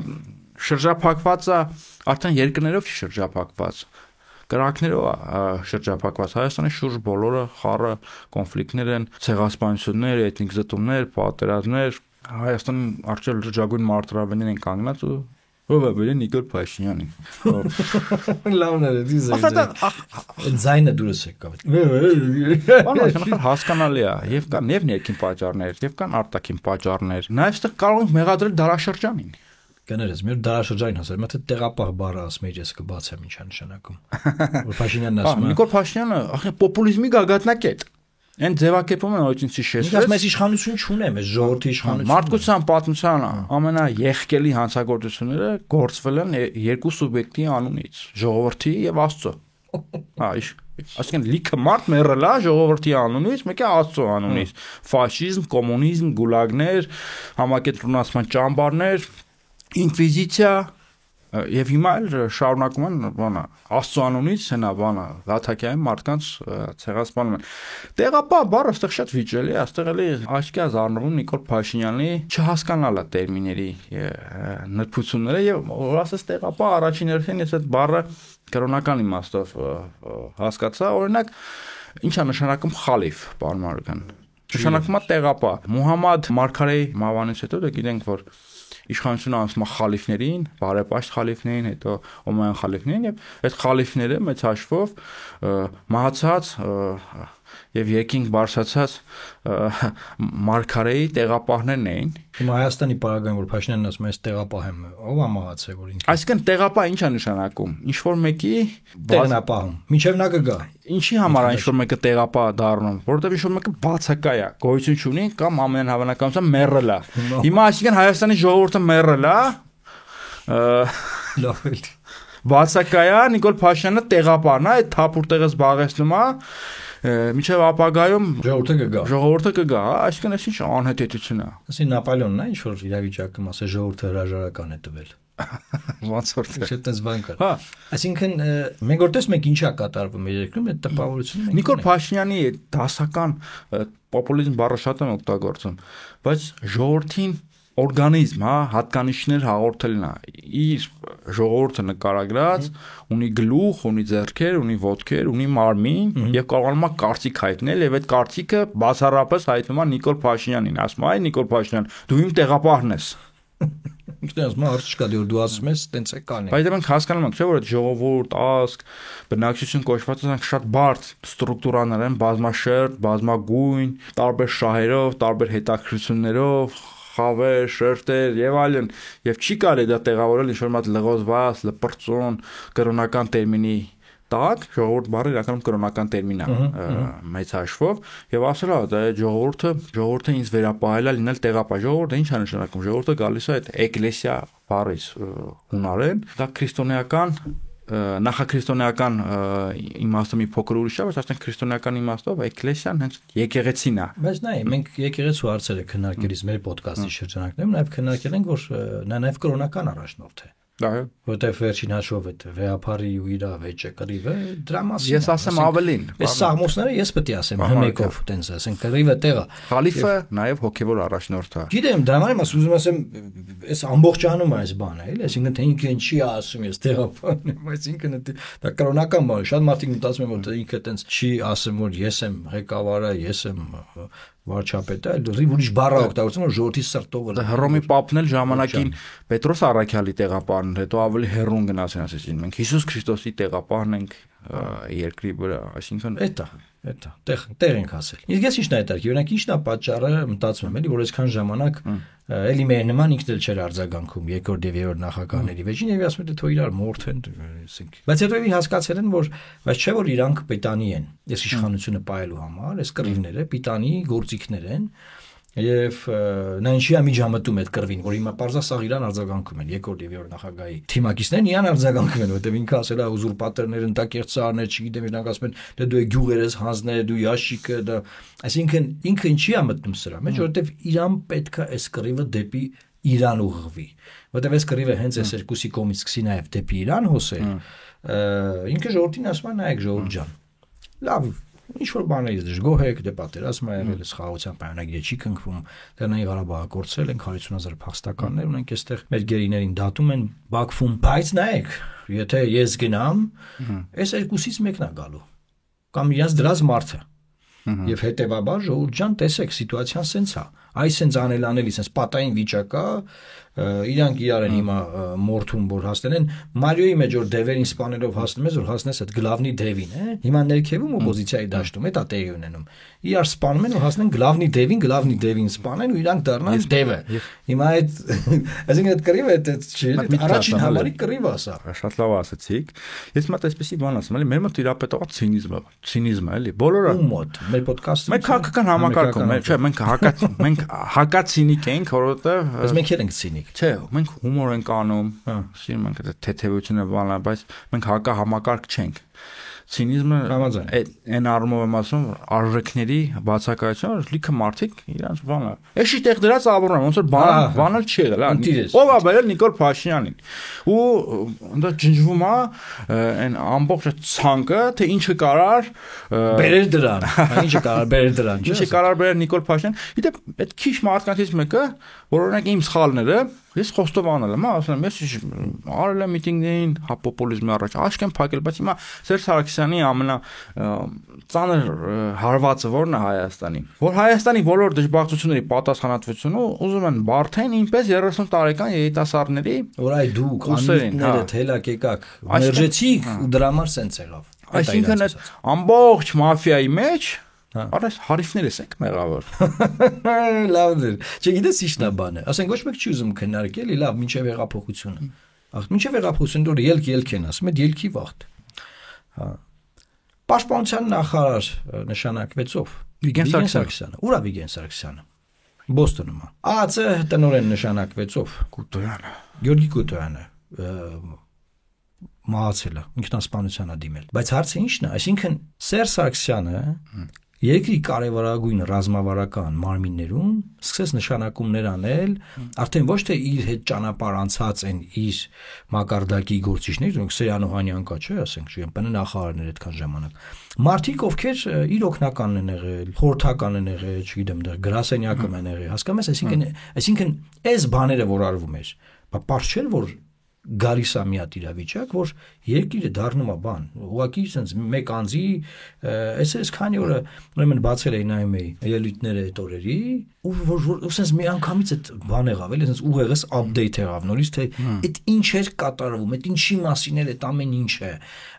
շրջափակված է, արդեն երկրներով չի շրջափակված, կրակներով շրջափակված։ Հայաստանի շուրջ բոլորը խառը կոնֆլիկտներ են, ցեղասպանություններ, էթնիկ զտումներ, պատերազմներ։ Հայաստանի արդյոք լրջագույն մարտիրավերին են կանգնած ու ով է բերել Նիկոլ Փաշինյանին։
Լավն է դիզը։ Ձայնը դուրս եկավ։
Բանալի հասկանալի է, եւ կան եւ ներքին պատճառներ, եւ կան արտաքին պատճառներ։ Նաեւ այստեղ կարող ենք մեղադրել դարաշրջանին։
Կներես, մեր դարաշրջանին ասել, մտա տեղապահ բառը ասում ես կբացեմ ինչա նշանակում։ Որ Փաշինյանն ասում է։
Նիկոլ Փաշինյանը, ախի պոպուլիզմի գագաթնակետ։ Այն ձևակերպում են ոչինչի շեշտել։
Ինքս մեծ իշխանություն չունեմ, այս ժողովրդի իշխանություն։
Մարդկության պատմության ամենաեղկելի հանցագործությունները գործվել են երկու սուբյեկտի անունից՝ ժողովրդի եւ Աստծո։ Այսինքն լիքը մարդ մեռել է ժողովրդի անունից, մեկը Աստծո անունից։ Ֆաշիզմ, կոմունիզմ, գուլագներ, համակենտրոնացման ճամբարներ, ինկվիզիցիա եւ հիմա էլ շարունակում են բանա Աստծո անունից հենա բանա Լաթակյանի մարդկանց ցեղասպանում են։ Տեղապահ բառը այստեղ շատ վիճելի է, այստեղ էլի աչքի է զարնվում Նիկոլ Փաշինյանի չհասկանալա տերմիների նրբությունները եւ որ ասես տեղապահ առաջին հերթին ես այդ բառը կրոնական իմաստով հասկացա, օրինակ ինչա նշանակում խալիֆ բառնարական։ Նշանակում է տեղապահ։ Մուհամմադ Մարգարեի մահվանից հետո դե գիտենք որ իշխանությունը անցնում է խալիֆներին, բարեպաշտ խալիֆներին, հետո Օմայյան խալիֆներին եւ այդ խալիֆները մեծ հաշվով մահացած եւ երկինք բարձրացած Մարգարեի տեղապահներն էին։
Հիմա Հայաստանի պարագայում որ Փաշինյանն ասում է այս տեղապահ եմ, ով է մահացել որ ինքը։
Այսինքն տեղապահ ի՞նչ է նշանակում։ Ինչ որ մեկի
տեղնապահում։ Մինչեւ նա կգա։
Ինչի համար է ինչ որ մեկը տեղապահ դառնում, որովհետեւ ինչ որ մեկը բացակայ է, գոյություն չունի կամ ամեն հավանականությամբ մեռել է։ Հիմա այսինքն Հայաստանի ժողովուրդը մեռել է։
Լավ է։
Բացակայ է, Նիկոլ Փաշինյանը տեղապահն է, այդ թափուր տեղը զբաղեցնում է։ Միջև ապագայում ժողովուրդը կգա, այսինքն այս ինչ անհետեցություն է։
Ասի Նապոլեոնն է ինչ որ իրավիճակում ասե ժողովուրդը հրաժարական է տվել։
Ոնց որ
այդպես բան կա։ Հա, այսինքն մենք որտես մենք ինչա կատարվում մեր երկրում այդ տպավորությունը մենք։
Նիկոլ Փաշինյանի դասական պոպուլիզմ բառը շատ են օգտագործում, բայց ժողովրդին օրգանիզմ, հա, հատկանիշներ հաղորդելն է։ Իր ժողովուրդը նկարագրած, ունի գլուխ, ունի ձեռքեր, ունի ոտքեր, ունի մարմին եւ կարողանում է կարծիք հայտնել եւ այդ կարծիքը բացառապես հայտնում է Նիկոլ Փաշինյանին, ասում է՝ «Այ Նիկոլ Փաշինյան, դու իմ տեղապահն ես»։
Ինքնես մարդ չկա դեռ դու ասում ես տենց է կանի։
Բայց մենք հասկանում ենք, չէ՞ որ այդ ժողովուրդ, ազգ, բնակչություն կոչվածը դրանք շատ բարդ ստրուկտուրաներ են, բազմաշերտ, բազմագույն, տարբեր շահերով, տարբեր հետաքրքրություններով, խավեր, շերտեր եւ այլն, եւ չի կարելի դա տեղավորել ինչ-որ մատ լղոզված, լպրծուն կրոնական տերմինի տակ, ժողովուրդ բառը իրականում կրոնական տերմին է մեծ հաշվով եւ ասել է դա ժողովուրդը ինձ վերապահել է լինել տեղապահ։ Ժողովուրդը ինչ է նշանակում։ Ժողովուրդը գալիս է այդ էկլեսիա բառից հունարեն, դա քրիստոնեական նախաքրիստոնեական իմաստով մի փոքր ուրիշ է, բայց ասենք քրիստոնեական իմաստով էկլեսիան հենց եկեղեցին է։
Բայց նայ, մենք եկեղեցու հարցերը քննարկելիս մեր ոդկասթի շրջանակներում նաև քննարկել ենք, որ նա նաև կրոնական առաջնորդ է։
Դա է։
Որտեվ վերջին հաշվով այդ վեհապարի ու իր վեճը կռիվը դրա մասին։
Ես ասեմ ավելին։
Այս սաղմոսները ես պետք է ասեմ հմեկով տենց ասեն կռիվը տեղը։
Խալիֆը նաև հոգևոր առաջնորդ է։
Գիտեմ, դրա համար եմ ուզում ասեմ, այս ամբողջանում է այս բանը, էլի, այսինքն թե ինքը ինչի է ասում ես տեղափոխն եմ, բայց ինքն դա կրոնական բան է։ Շատ մարդիկ մտածում են, որ ինքը տենց չի ասում, որ ես եմ ղեկավարը, ես եմ վարչապետը, այլ ուրիշ բառ օգտագործում, որ ժողովրդի սրտով է։
Հռոմի Պապն էլ ժամանակին Պետրոս Առաքյալի տեղապահն, հետո ավելի հեռուն գնացին ասեցին, մենք Հիսուս Քրիստոսի տեղապահն ենք, երկրի վրա, այսինքն
Էտա, տեղ ենք հասել։ Իսկ ինչ նայտարքի, օրինակ ինչն է պատճառը, մտածում եմ, էլի, որ այսքան ժամանակ էլի մեր նման ինքն էլ չէր արձագանքում երկրորդ եւ երրորդ նախագահների վեճին եւ ասում են թե թող իրար մորթեն, ասենք։ Բայց հետո էլի հասկացել են, որ բայց չէ որ իրանք պիտանի են, այս իշխանությունը պահելու համար, այս կռիվները պիտանի գործիքներ են։ Եվ նա ինչի է միջամտում այդ կռվին, որ հիմա պարզասաղ իրան արձագանքում են երկրորդ եւ երրորդ նախագահի թիմակիցներն իրան արձագանքում են, որտեղ ինքը ասել է ուզուրպատորներ, ընտակերծարներ, չգիտեմ, իրանք ասում են, դե դու գյուղեր ես հանձնել, դու ящիկը, դա, այսինքն ինքը ինչի է մտնում սրա մեջ, որտեղ իրան պետքա այս կռիվը դեպի Իրան ուղղվի, որտեղ այս կռիվը հենց այս երկուսի կողմից սկսի նաեւ դեպի Իրան հոսել, ինքը ժողովրդին ասում է նայեք ժողովուրդ ջան, լավ ինչ որ բաներից դժգոհ եք, դե պատերազմ է եղել, սխալության պայմանագիրը չի կնքվում, Լեռնային Ղարաբաղը կորցրել ենք 50,000 փախստականներ ունենք այստեղ, մեր գերիներին դատում են Բաքվում, բայց նայեք, եթե ես գնամ, այս երկուսից մեկն է գալու, կամ իրաց դրած մարդը, եւ հետեւաբար ժողովուրդ ջան, տեսեք, սիտուացիան սենց է, այս սենց անելանելի, սենց պատային վիճակա, իրանք իրար են հիմա մորթում որ հասնեն Մարիոյի մեջ որ դևերին սպանելով հասնում ես որ հասնես այդ գլավնի դևին հիմա ներքևում օպոզիցիայի դաշտում էտա տեղի ունենում իրար սպանում են ու հասնեն գլավնի դևին սպանեն ու իրանք դառնան դևը հիմա այդ այսինքն այդ կռիվը այդ չի առաջին համարի կռիվը ասա
շատ լավ ասացիք ես մոտ այսպեսի բան ասեմ էլի մեր մոտ իրապետող ցինիզմը էլի բոլորը
մոտ մեր ոդկասթը
մենք հակական համակարգում չէ մենք հակացինիկ ենք որովհետեւ
բայց մենք ենք ցինիկ
Չէ, մենք հումոր ենք անում, սիրում ենք այդ թեթևությունը բանը, բայց մենք հակահամակարգ չենք։ Ցինիզմը այն առումով եմ ասում, արժեքների բացակայություն, լիքը մարդիկ իրանց բանը։ Էշի տեղ դրած ապրում, ոնց որ բանել չի եղել, ով է բերել Նիկոլ Փաշինյանին։ Ու դա ջնջվում է այն ամբողջ ցանկը, թե ինչը կարար
բերել դրան, ինչը կարար բերել դրան,
ինչը կարար բերել Նիկոլ Փաշինյան։ Իդեպ այդ քիչ մարդկանցից մեկը, որ օրինակ իմ սխալները Ես խոստովանել եմ, ասում եմ, ես արել եմ միտինգներին, պոպուլիզմի առաջ, աչք եմ փակել, բայց հիմա Սերժ Սարգսյանի ամենա ծանր հարվածը որն է Հայաստանի։ Որ Հայաստանի բոլոր դժբախտությունների պատասխանատվությունը ուզում են բարթեն ինպես 30 տարեկան երիտասարդների,
որ այ դուք անունները թելակ եկաք, մերժեցիք ու դրա համար սենց եղավ։
Այսինքն այդ ամբողջ մաֆիայի մեջ Արես հարիֆներս եք մեղավոր։
Լավ դեր։ Չգիտես ի՞նչն է բանը։ Ասենք ոչ մեկ չի ուզում քննարկել, լավ, մինչև հեղափոխությունը։ Ախ, մինչև հեղափոխությունը դու ելք են ասում, այդ ելքի վաղտ։ Հա։ Պաշտպանության նախարար նշանակվեցով
Վիգեն Սարգսյանը։
Ուրա Վիգեն Սարգսյանը։ Բոստոնում է։ ԱԱՑ տնօրեն նշանակվեցով
Կուտոյանը։
Գյորգի Կուտոյանը մահացել է, ինքնասպանության է դիմել։ Բայց հարցը ի՞նչն է, այսինքն Սերժ Սարգսյանը երկրի կարևորագույն ռազմավարական մարմիններում սկսեց նշանակումներ անել, արդեն ոչ թե իր հետ ճանապարհ անցած են իր մակարդակի գործիչներ, որոնք Սեյան Օհանյան կա, չէ, ասենք, ՊՆ նախարարներ այդքան ժամանակ։ Մարդիկ, ովքեր իր օգնականն են եղել, խորհրդական են եղել, չգիտեմ, դեռ գրասենյակում են եղել, հասկանում ես, այսինքն այս բաները որ արվում էր, բա չէ՞ որ գալիս է մի հատ իրավիճակ, որ երկիրը դառնում է բան, ուղղակի sense մեկ անձի, այս քանի օրը ուրեմն բացել էին նայում էի ելույթները այդ օրերի, ու sense մի անգամից այդ բան եղավ, էլի sense ուղեղս update եղավ, նորից թե այդ ինչ էր կատարվում, այդ ինչի մասին էր այդ ամեն ինչը,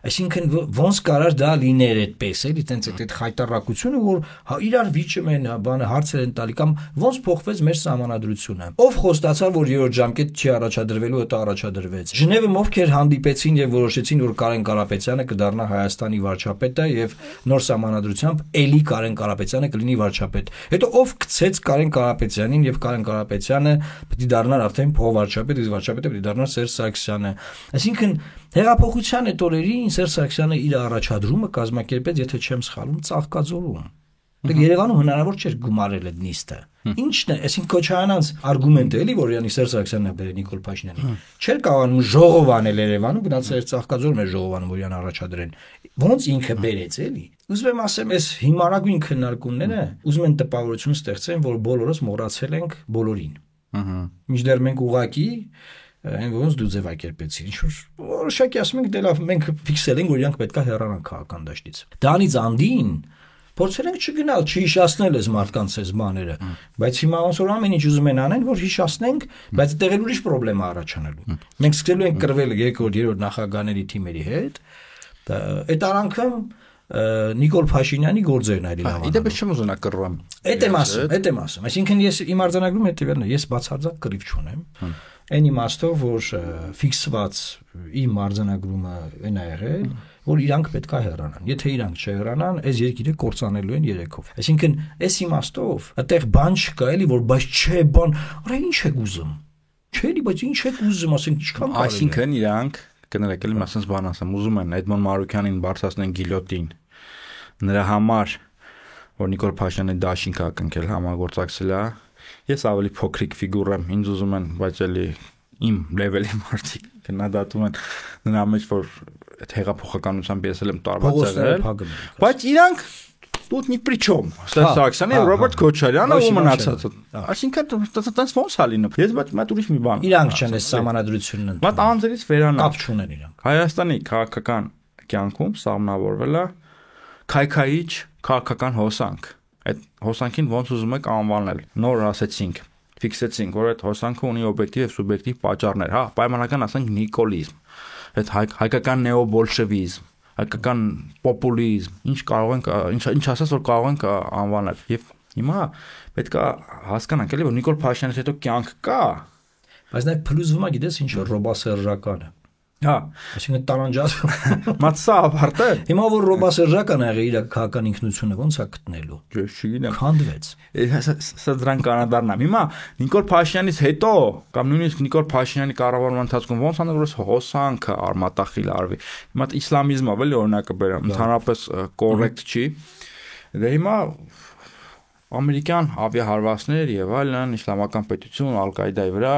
այսինքն ոնց կարար դա լիներ այդպես, էլի sense այդ խայտարակությունը, որ իրար վիճում են, բանը հարցեր են տալի կամ ոնց փոխվեց մեր սահմանադրությունը, ով խոստացավ, որ երրորդ ժամկետ չի առաջադրվելու, դա առաջադրվեց Ժնևում ովքեր հանդիպեցին եւ որոշեցին, որ Կարեն Կարապետյանը կդառնա Հայաստանի վարչապետը եւ նոր սահմանադրությամբ էլի Կարեն Կարապետյանը կլինի վարչապետ։ Հետո ով գցեց Կարեն Կարապետյանին եւ Կարեն Կարապետյանը պիտի դառնար արդեն փոխվարչապետ, իսկ վարչապետը պիտի դառնար Սերժ Սարգսյանը։ Այսինքն հեղափոխության այդ օրերին Սերժ Սարգսյանը իր առաջադրումը կազմակերպեց, եթե չեմ սխալվում, Ծաղկաձորում։ Երևանում հնարավոր չէր գումարել այդ նիստը։ Ինչն է, այսինքն Քոչարյանց արգումենտը էլի, որ Յանի Սերժ Սարգսյանն է բերել Նիկոլ Փաշինյանին։ Չէր կարողանում ժողով անել Երևանում, գնացել էր Ծաղկաձորում էր ժողովանում, որ Յան առաջադրեն։ Ոնց ինքը բերեց էլի։ Ուզում եմ ասեմ, այս հիմարագույն քննարկումները ուզում են տպավորություն ստեղծեն, որ բոլորս մոռացել ենք բոլորին։ Մինչդեռ մենք ուղակի այն ոնց դու ձևակերպեցիր, ինչ որ որոշակի ասում ենք դե լավ, մենք ֆիքսել ենք, որ իրանք պետքա հեռանան քաղաքական դաշտից։ Դրանից անդին փորձել ենք չգնալ, չհիշացնել այս մարդկանց այս բաները, բայց հիմա ոնց որ ամեն ինչ ուզում են անեն, որ հիշացնենք, բայց այդտեղ ուրիշ խնդրեմ առաջանալու։ Մենք սկսելու ենք կռվել երկրորդ, երրորդ նախագահների թիմերի հետ, Այդ արանքը Նիկոլ Փաշինյանի գործերն այլ լավ։
Իդեպ չեմ ուզենա կռվեմ։
Այդ եմ ասում։ Այսինքն ես իմ արձանագրում հետևելն է, ես բացարձակ կռիվ չունեմ։ Այն իմաստով, որ ֆիքսված իմ արձանագրումը այն է եղել, որ իրանք պետք է հեռանան։ Եթե իրանք չհեռանան, այս երկիրը կործանելու են երեքով։ Այսինքն, այս իմաստով, այդտեղ բան չկա էլի, որ բայց չէ, բան, արա ինչ եք ուզում։ Չէ, բայց ինչ եք ուզում, ասենք ինչքան կարելի։
Այսինքն իրանք կներեք էլի մասնս բան ասեմ, ուզում են Էդմոն Մարուկյանին բարձրացնեն գիլյոտին։ Նրա համար, որ Նիկոլ Փաշինյանը դաշինք է կնքել համագործակցել է, ես ավելի փոքրիկ ֆիգուր եմ, ինձ ուզում են, բայց էլի իմ լեվելի մարդիկ գնահատում են նրա մեջ, որ այդ հեղափոխականությամբ ես եմ տարված եղել, բայց իրանք тут ни при чем։ Սարգսյանը, Ռոբերտ Քոչարյանը ու մնացածը։ Այսինքն տես ոնց է լինում։ Ես բայց ուրիշ մի բան։
Իրանք չեն այս սահմանադրությունն ընդունել։
Բայց անձերից վերանալ։
Կապ չունեն իրանք։
Հայաստանի քաղաքական կյանքում սահմանավորվել է քայքայիչ քաղաքական հոսանք։ Այդ հոսանքին ոնց ուզում եք անվանել։ Նոր ասեցինք, ֆիքսեցինք, որ այդ հոսանքը ունի օբյեկտիվ եւ սուբյեկտիվ պատճառներ, հա, պայմանական ասենք նիկոլիզմ, այդ հայկական նեոբոլշևիզմ, հայկական պոպուլիզմ, ինչ կարող ենք, ինչ ասած որ կարող ենք անվանել։ Եվ հիմա պետք է հասկանանք էլի, որ Նիկոլ Փաշինյանից հետո կյանք կա,
բայց նա փլուզվում է, գիտես ինչ, ռոբասերժականը։
Հա,
այսինքն տարանջած
մացա ավարտը։
Հիմա որ ռոբասերժականը եղել իր քաղաքական ինքնությունը ոնց է գտնելու։
Ես չգիտեմ։
Քանդվեց։
Սա դրան կանադառնամ։ Հիմա Նիկոլ Փաշինյանից հետո կամ նույնիսկ Նիկոլ Փաշինյանի կառավարման ընթացքում ոնց անել որ հոսանքը արմատախիլ արվի։ Հիմա իսլամիզմը էլի օրինակը բերեմ, ընդհանրապես կոռեկտ չի։ Դե հիմա ամերիկյան ավիահարվածներ եւ այլն, իսլամական պետություն, Ալ-Կաիդայի վրա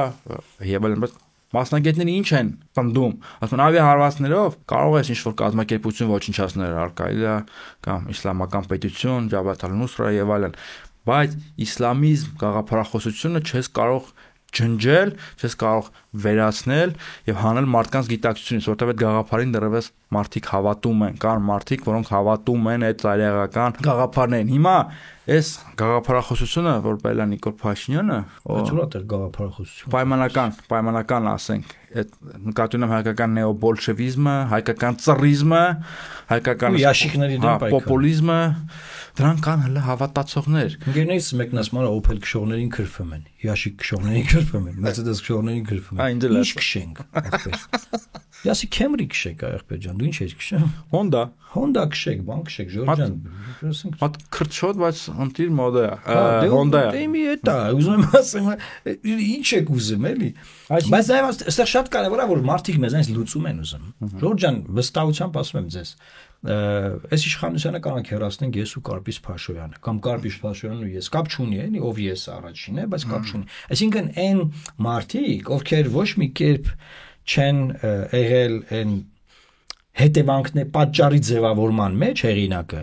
եւ այլն, բայց մասնագետները ինչ են պնդում, ասում են ավիահարվածներով կարող ես ինչ-որ կազմակերպություն ոչնչացնել Ալ-Կաիդա կամ իսլամական պետություն, Ջաբհաթ ալ-Նուսրա եւ այլն, բայց իսլամիզմ գաղափարախոսությունը չես կարող ջնջել, չես կարող վերացնել եւ հանել մարդկանց գիտակցությունից, որտեղ այդ գաղափարին դեռևս մարդիկ հավատում են, կան մարդիկ, որոնք հավատում են այդ ծայրահեղական գաղափարներին։ Հիմա այս գաղափարախոսությունը, որ բերել է Նիկոլ Փաշինյանը,
ո՞ր գաղափարախոսություն։
Պայմանական ասենք, այդ նկատի ունեմ հայկական նեոբոլշևիզմը, հայկական ծռիզմը, հայկական
ящикների դեմ պայքարը,
պոպուլիզմը, դրանք կան հələ հավատացողներ։
Ընկերներից մեկն ասում է Opel քշողներին քրֆում են, ящик քշողներին քրֆում են, Mercedes քշողներին քրֆում են։ Ինչ քշենք, ախպեր։ Դասի Camry քշեք, ախպեր ջան, դու ինչ ես քշում։ Honda քշեք, բան քշեք, Ժորժ ջան։
Հատ քրչոտ, բայց ընտիր մոդը է, Honda է։
Դե մի էտա, ուզում եմ ասեմ, ինչ եք ուզում էլի։ Բայց դա այստեղ շատ կարևոր է, որ մարդիկ մեզանից լուծում են ուզում։ Ժորժ ջան, վստահությամբ ասում եմ ձեզ, այս իշխանությունը կարող ենք հեռացնենք ես ու Կարպիս Փաշոյանը, կամ Կարպիս Փաշոյանն ու ես, կապ չունի, էլի, ով ես առաջին է, բայց կապ չունի։ Այսինքն այն մարդիկ, ովքեր ոչ մի կերպ չեն եղել այն հետևանքն է պատճառի ձևավորման մեջ հեղինակը,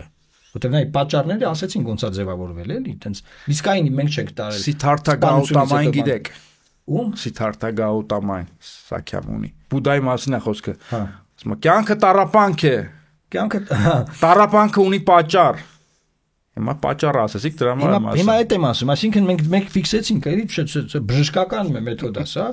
որտեղ նա պատճառները ասեցին ոնց է ձևավորվել էլի, այտենց իսկային մենք չենք տարել։
Սիդհարթա Գաուտամային գիտեք։
Ում
Սիդհարթա Գաուտամային Սաքյամունի։ Բուդայի մասին է խոսքը։ Հա։ Ասում է կյանքը տառապանք է։
Կյանքը
տառապանքը ունի պատճառ։ Հիմա պատճառը ասեցիք դրա համար։
Հիմա այդ եմ ասում, այսինքն մենք ֆիքսեցինք, էլի բժշկական մեթոդ է սա։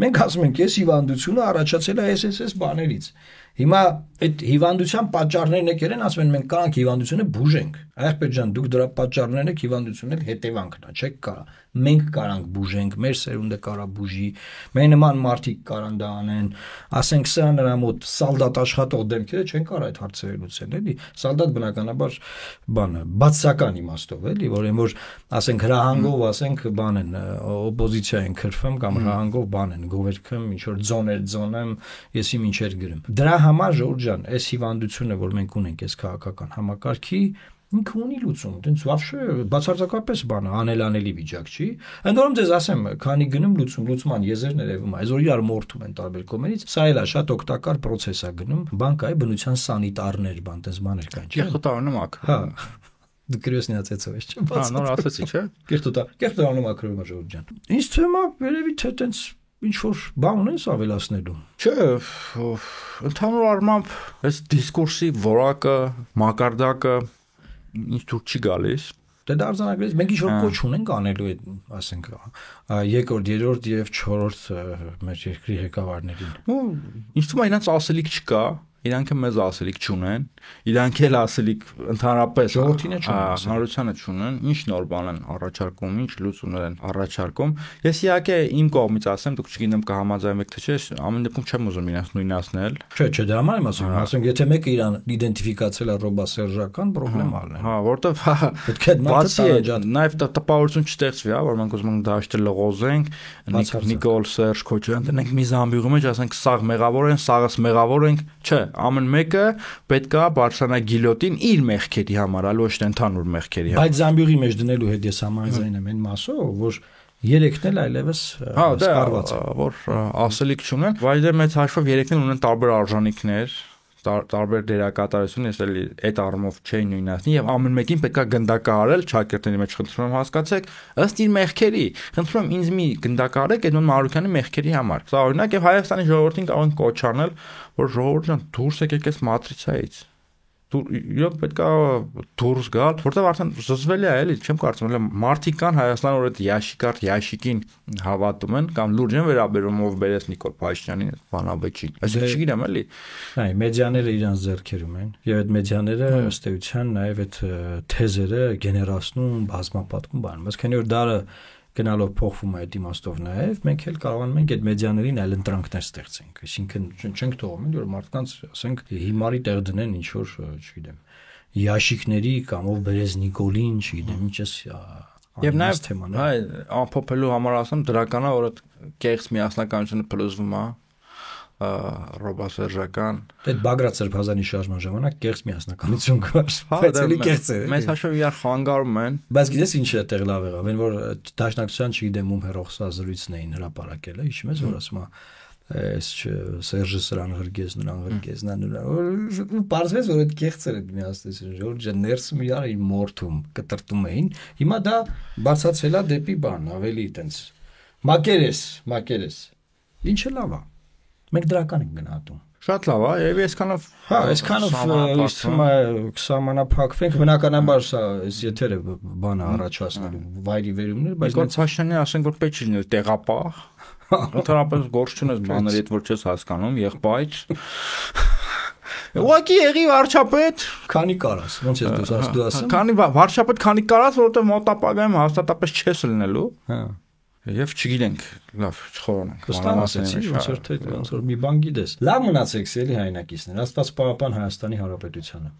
Մենք ասում ենք, ես հիվանդությունը առաջացել է SS բաներից։ Հիմա այդ հիվանդության պատճառներն եք երեն ասում են մենք կարանք հիվանդությունը բուժենք։ Ախպեր ջան, դուք դրա պատճառներն եք հիվանդությունն էլ հետևանքն է, չեք կարա։ Մենք կարանք բուժենք, մեր սերունդը կարա բուժի, մեր նման մարդիկ կարան դա անեն, ասենք սա նրա մոտ սալդատ աշխատող դեմքերը չեն կարա այդ հարցերը լուծել, էլի։ Սալդատ բնականաբար բանը, բացական իմաստով, էլի, որ այն որ ասենք հրահանգով, ասենք բան են, օպոզիցիա են քրֆում կամ հրահանգով բան են, գովերքում ինչ որ ձոներ ձոնեմ, ես իմ ինչեր գրեմ։ Դրա համար Ժորժ ջան, այս հիվանդությունը, որ մենք ունենք, այս քաղաքական համակարգի ինքը ունի լուծում, դենց վավշե բացարձակապես բանը անելանելի վիճակ չի։ Ընդ որում ձեզ ասեմ, քանի գնում լուծման եզերն երևում է, այսօր իրար մորթում են տարբեր կողմերից, սա էլ է շատ օգտակար process է գնում, բանկայի բնության սանիտարներ, բան տես բաներ կան, չէ՞։
Կերտոտարանը մակ։
Հա։ Դու գրոսնի ածեցով ես, չէ՞։
Հա, նոր ասեցի, չէ՞։
Կերտոտարանը մակրում է Ժորժ ջան։ Ինչ թվում է, երևի թե տենց ինչ որ բան ունես ավելացնելու։
Չէ, ընդհանուր առմամբ այս դիսկուրսի որակը, մակարդակը ինչ դուր չի գալիս։
Դե դա արձանագրես, մենք ինչ որ կոչ ունենք անելու այդ, ասենք, երկրորդ, երրորդ եւ չորրորդ մեր երկրի ղեկավարներին։
Ինձ թվում է իրանց ասելիք չկա, իրանքը մեզ ասելիք չունեն, իրանք էլ ասելիք ընդհանրապես հանրությանը չունեն, ինչ նոր բան են առաջարկում, ինչ լուծումներ են առաջարկում։ Ես իհարկե իմ կողմից ասեմ, դուք չգիտեմ կհամաձայնեք թե չէ, ամեն դեպքում չեմ ուզում իրենց նույնացնել։
Չէ, դա համար եմ ասում, եթե մեկը իրան իդենտիֆիկացել է ռոբասերժական, պրոբլեմ
Հա, որտեվ
պետք է
բացի նաև տպավորություն չստեղծվի, հա, որ մենք ուզում ենք դաշտը լղոզենք, Նիկոլ Սերժ Քոչարյան տնենք մի զամբյուղի մեջ, ասենք սաղ մեղավոր են, սաղս մեղավոր ենք, չէ, ամեն մեկը պետքա բարձրանա գիլյոտին իր մեղքերի համար, այլ ոչ թե ընդհանուր մեղքերի համար։
Բայց զամբյուղի մեջ դնելու հետ ես համաձայն եմ այն մասով, որ երեքն էլ այլևս սպառված
է, որ ասելիք չունեն, բայց դե մեծ հաշվով երեքն էլ ունեն տարբեր արժանինքներ, տարբեր դերակատարություն, ես էլի այդ առումով չէի նույնացնի եւ ամեն մեկին պետքա գնդակահարել, ճակերտների մեջ խնդրում եմ հասկացեք, ըստ իր մեղքերի։ Խնդրում եմ ինձ մի գնդակահարեք Էդմոն Մարուկյանի մեղքերի համար։ Սա օրինակ եւ Հայաստանի ժողովրդին կարող են կոչ անել, որ ժողովուրդ ջան, դուրս եկեք այս մատրիցայից։ Իրոք պետքա դուրս գալ, որտեղ արդեն զզվել է, էլի, չեմ կարծում, էլ մարդիկ կան Հայաստանում, որ այդ ящикին հավատում են կամ լուրջ են վերաբերում, ով բերեց Նիկոլ Փաշինյանին, Վանաբեջին։ Այսինքն չգիտեմ, էլի։
Այ մեդիաները իրանց ձեռքերում են, եւ այդ մեդիաները ըստ էության նաեւ այդ թեզերը գեներացնում, բազմապատկում բան, բայց քանի որ դարը գնալով փոխվում է այդ իմաստով նաև, մենք էլ կարողանում ենք այդ մեդիաներին այլ ընտրանքներ ստեղծենք, այսինքն չենք թողում, որ մարդկանց, ասենք, հիմարի տեղ դնեն ինչ որ, չգիտեմ, ящикների կամ ով բերեց Նիկոլին, չգիտեմ, ինչես
եւ նաև թեման, այ ամփոփելու համար ասեմ, դրական է, որ այդ կեղծ միասնականությունը փլուզվում է ռոբասերժական
այդ Բագրատ Սրբազանի շարժման ժամանակ կեղծ միասնականություն կար, բայց էլի կեղծ է։
Մեծ հաշվով իրար խանգարում են։
Բայց գիտես ինչ է տեղ լավ եղավ, այն որ դաշնակցության չգիտեմ ում հերոսա զրույցն էին հրապարակել, հիշում ես, որ ասում է այս Սերժը սրան հրգեց, նրան հրգեց, ու պարզվեց որ այդ կեղծ էր այդ միասնությունը, Ժորժը ներսում իրար իր մորթում կտրտում էին, հիմա դա բացացել է դեպի բան, ավելի տենց մակերես, ինչը լավ է, մենք դրական ենք գնահատում։
Շատ լավ է, եւ այսքանով
կսահմանափակվենք, բնականաբար սա այս եթերը բանը առաջացնելու վայրի վերումներ, բայց
Նիկոլ Փաշինյանը ասենք որ պետք չի լինել տեղապահ, ընդհանրապես գործ չունես բաների հետ որ չես հասկանում, եղբայր Ուղղակի եղի վարչապետ,
քանի կարաս, ոնց ես դու ասում։
Քանի վարչապետ, քանի կարաս, որովհետեւ մոտապագայում հաստատապես չես լինելու։ Հա։ Եվ չգիտենք, լավ, չխորանանք։
Ստանացեցի, ոնց որ մի բան գիտես։ Լավ մնացեք, էլի հայրենակիցներ, Աստված պահապան Հայաստանի Հանրապետությանը։